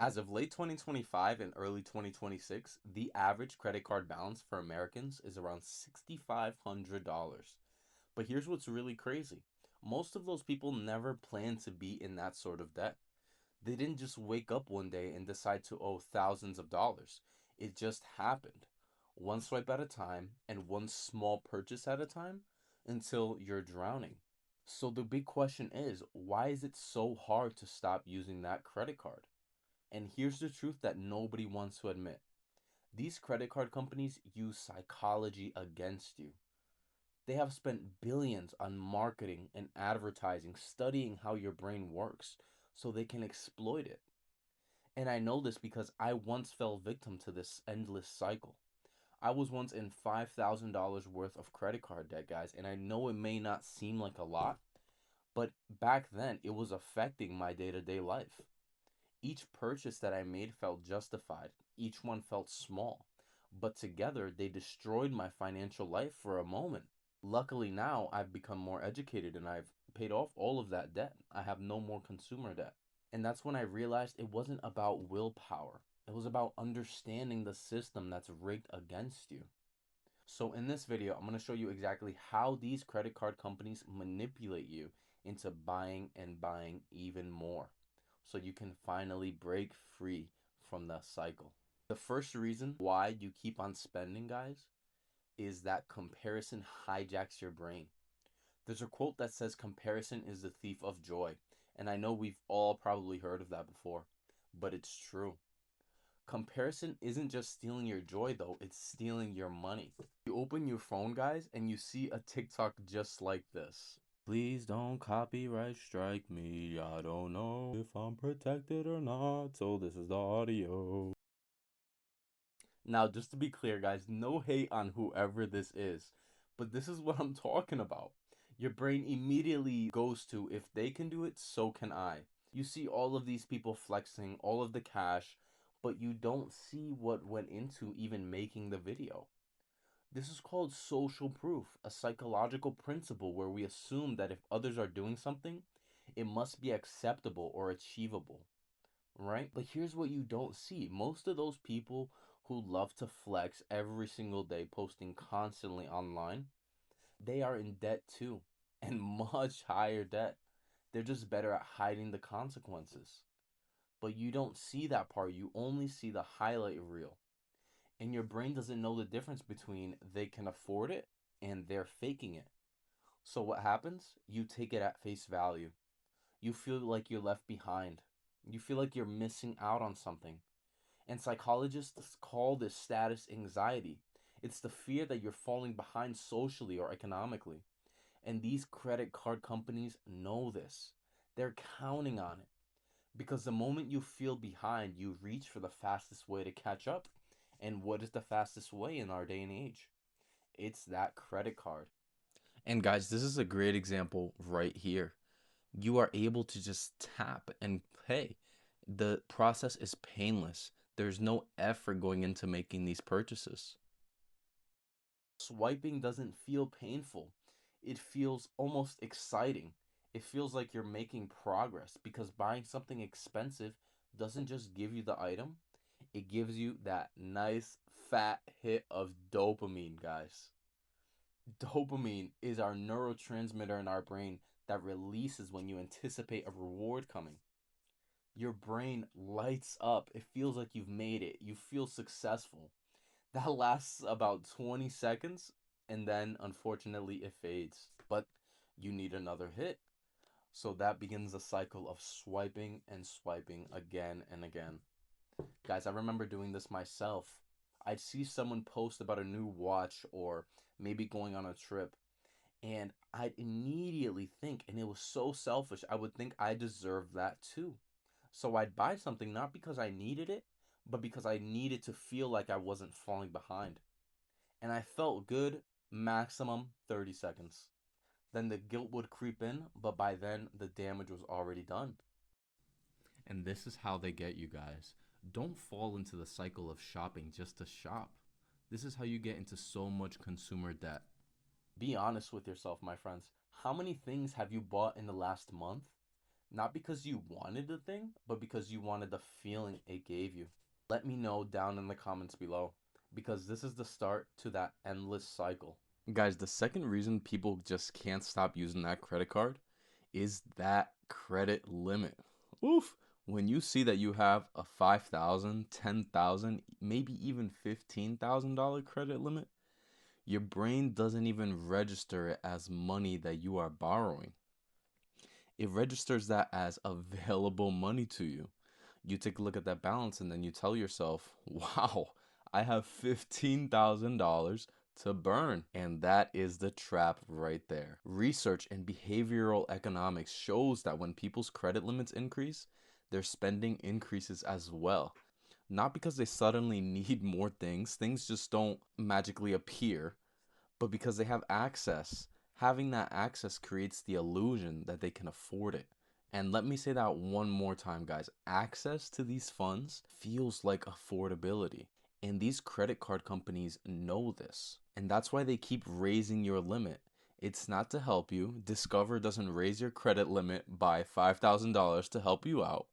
As of late 2025 and early 2026, the average credit card balance for Americans is around $6,500. But here's what's really crazy. Most of those people never planned to be in that sort of debt. They didn't just wake up one day and decide to owe thousands of dollars. It just happened. One swipe at a time and one small purchase at a time until you're drowning. So the big question is, why is it so hard to stop using that credit card? And here's the truth that nobody wants to admit. These credit card companies use psychology against you. They have spent billions on marketing and advertising, studying how your brain works so they can exploit it. And I know this because I once fell victim to this endless cycle. I was once in $5,000 worth of credit card debt, guys, and I know it may not seem like a lot, but back then it was affecting my day to day life. Each purchase that I made felt justified, each one felt small, but together they destroyed my financial life for a moment. Luckily, now I've become more educated and I've paid off all of that debt. I have no more consumer debt. And that's when I realized it wasn't about willpower, it was about understanding the system that's rigged against you. So, in this video, I'm going to show you exactly how these credit card companies manipulate you into buying and buying even more so you can finally break free from the cycle. The first reason why you keep on spending, guys, is that comparison hijacks your brain. There's a quote that says comparison is the thief of joy. And I know we've all probably heard of that before, but it's true. Comparison isn't just stealing your joy, though, it's stealing your money. You open your phone, guys, and you see a TikTok just like this. Please don't copyright strike me. I don't know if I'm protected or not, so this is the audio. Now, just to be clear, guys, no hate on whoever this is, but this is what I'm talking about. Your brain immediately goes to, if they can do it, so can I. You see all of these people flexing, all of the cash, but you don't see what went into even making the video. This is called social proof, a psychological principle where we assume that if others are doing something, it must be acceptable or achievable, right? But here's what you don't see. Most of those people who love to flex every single day, posting constantly online, they are in debt too, and much higher debt. They're just better at hiding the consequences. But you don't see that part. You only see the highlight reel. And your brain doesn't know the difference between they can afford it and they're faking it. So what happens? You take it at face value. You feel like you're left behind. You feel like you're missing out on something. And psychologists call this status anxiety. It's the fear that you're falling behind socially or economically. And these credit card companies know this. They're counting on it. Because the moment you feel behind, you reach for the fastest way to catch up. And what is the fastest way in our day and age? It's that credit card. And guys, this is a great example right here. You are able to just tap and pay. The process is painless. There's no effort going into making these purchases. Swiping doesn't feel painful. It feels almost exciting. It feels like you're making progress because buying something expensive doesn't just give you the item, it gives you that nice fat hit of dopamine, guys. Dopamine is our neurotransmitter in our brain that releases when you anticipate a reward coming. Your brain lights up. It feels like you've made it. You feel successful. That lasts about 20 seconds and then unfortunately it fades. But you need another hit. So that begins a cycle of swiping and swiping again and again. Guys, I remember doing this myself. I'd see someone post about a new watch or maybe going on a trip, and I'd immediately think, and it was so selfish, I would think I deserved that too. So I'd buy something not because I needed it, but because I needed to feel like I wasn't falling behind. And I felt good maximum 30 seconds. Then the guilt would creep in, but by then the damage was already done. And this is how they get you guys. Don't fall into the cycle of shopping just to shop. This is how you get into so much consumer debt. Be honest with yourself, my friends. How many things have you bought in the last month Not because you wanted the thing, but because you wanted the feeling it gave you. Let me know down in the comments below, because this is the start to that endless cycle. Guys, the second reason people just can't stop using that credit card is that credit limit. Oof. When you see that you have a 5,000, 10,000, maybe even $15,000 credit limit, your brain doesn't even register it as money that you are borrowing. It registers that as available money to you. You take a look at that balance and then you tell yourself, wow, I have $15,000 to burn. And that is the trap right there. Research in behavioral economics shows that when people's credit limits increase, their spending increases as well. Not because they suddenly need more things, things just don't magically appear, but because they have access. Having that access creates the illusion that they can afford it. And let me say that one more time, guys. Access to these funds feels like affordability. And these credit card companies know this. And that's why they keep raising your limit. It's not to help you. Discover doesn't raise your credit limit by $5,000 to help you out.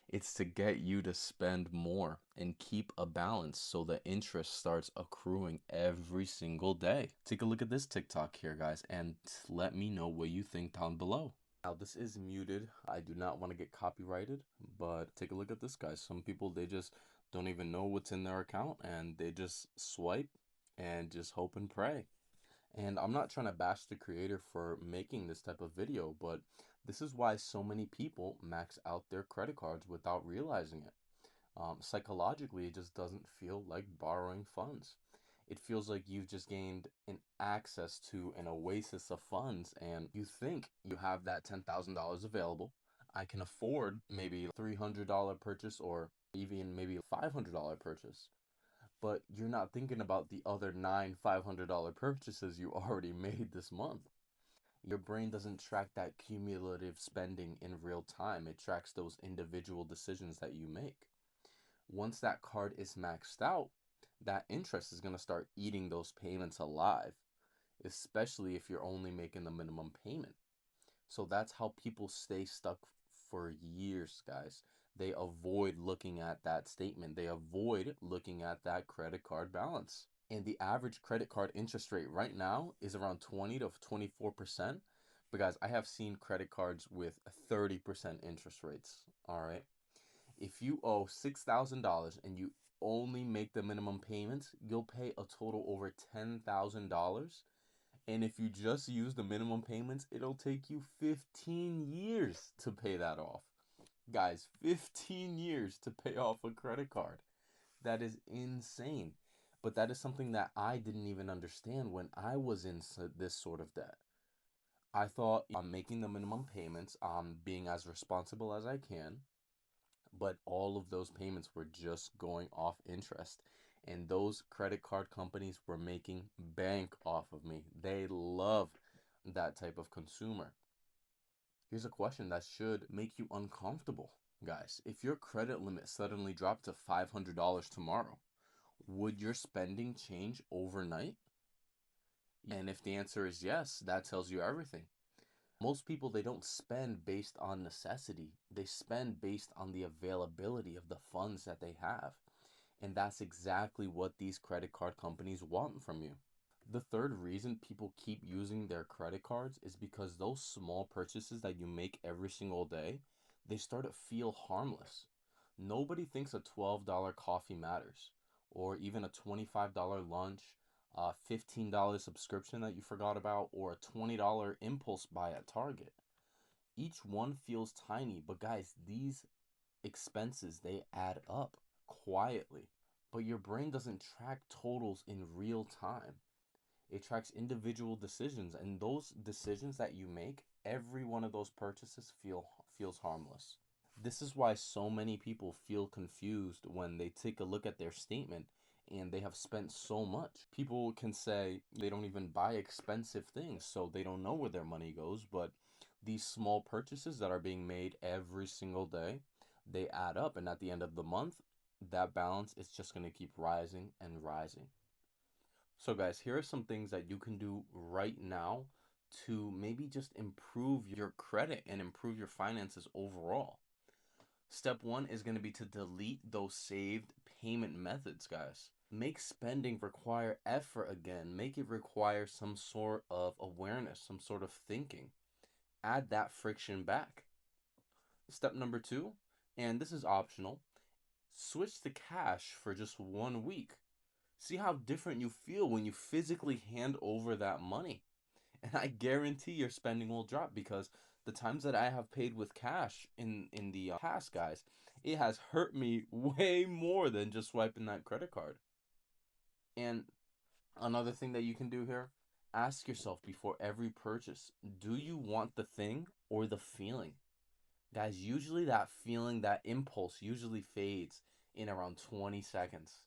It's to get you to spend more and keep a balance so the interest starts accruing every single day. Take a look at this TikTok here, guys, and let me know what you think down below. Now, this is muted. I do not want to get copyrighted, but take a look at this, guys. Some people, they just don't even know what's in their account and they just swipe and just hope and pray. And I'm not trying to bash the creator for making this type of video, but this is why so many people max out their credit cards without realizing it. Psychologically, it just doesn't feel like borrowing funds. It feels like you've just gained an access to an oasis of funds, and you think you have that $10,000 available. I can afford maybe a $300 purchase or even maybe a $500 purchase, but you're not thinking about the other nine $500 purchases you already made this month. Your brain doesn't track that cumulative spending in real time. It tracks those individual decisions that you make. Once that card is maxed out, that interest is going to start eating those payments alive, especially if you're only making the minimum payment. So that's how people stay stuck for years, guys. They avoid looking at that statement. They avoid looking at that credit card balance. And the average credit card interest rate right now is around 20 to 24%. But guys, I have seen credit cards with 30% interest rates. All right. If you owe $6,000 and you only make the minimum payments, you'll pay a total over $10,000. And if you just use the minimum payments, it'll take you 15 years to pay that off. Guys, 15 years to pay off a credit card. That is insane. But that is something that I didn't even understand when I was in this sort of debt. I thought I'm making the minimum payments, I'm being as responsible as I can, but all of those payments were just going off interest. And those credit card companies were making bank off of me. They love that type of consumer. Here's a question that should make you uncomfortable, guys. If your credit limit suddenly dropped to $500 tomorrow, would your spending change overnight? And if the answer is yes, that tells you everything. Most people, they don't spend based on necessity. They spend based on the availability of the funds that they have. And that's exactly what these credit card companies want from you. The third reason people keep using their credit cards is because those small purchases that you make every single day, they start to feel harmless. Nobody thinks a $12 coffee matters, or even a $25 lunch, a $15 subscription that you forgot about, or a $20 impulse buy at Target. Each one feels tiny, but guys, these expenses, they add up quietly. But your brain doesn't track totals in real time. It tracks individual decisions, and those decisions that you make, every one of those purchases feels harmless. This is why so many people feel confused when they take a look at their statement and they have spent so much. People can say they don't even buy expensive things, so they don't know where their money goes, but these small purchases that are being made every single day, they add up, and at the end of the month, that balance is just going to keep rising and rising. So guys, here are some things that you can do right now to maybe just improve your credit and improve your finances overall. Step one is going to be to delete those saved payment methods, guys. Make spending require effort again. Make it require some sort of awareness, some sort of thinking. Add that friction back. Step number two, and this is optional, switch to cash for just 1 week. See how different you feel when you physically hand over that money. And I guarantee your spending will drop because the times that I have paid with cash in the past, guys, it has hurt me way more than just swiping that credit card. And another thing that you can do here, ask yourself before every purchase, do you want the thing or the feeling? Guys, usually that feeling, that impulse usually fades in around 20 seconds.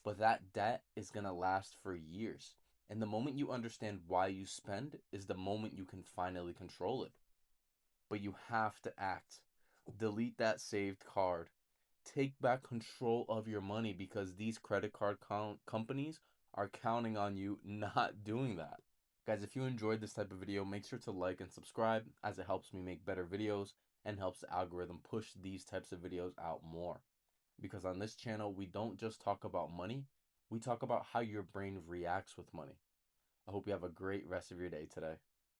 But that debt is going to last for years. And the moment you understand why you spend is the moment you can finally control it. But you have to act. Delete that saved card. Take back control of your money because these credit card companies are counting on you not doing that. Guys, if you enjoyed this type of video, make sure to like and subscribe as it helps me make better videos and helps the algorithm push these types of videos out more. Because on this channel, we don't just talk about money, we talk about how your brain reacts with money. I hope you have a great rest of your day today.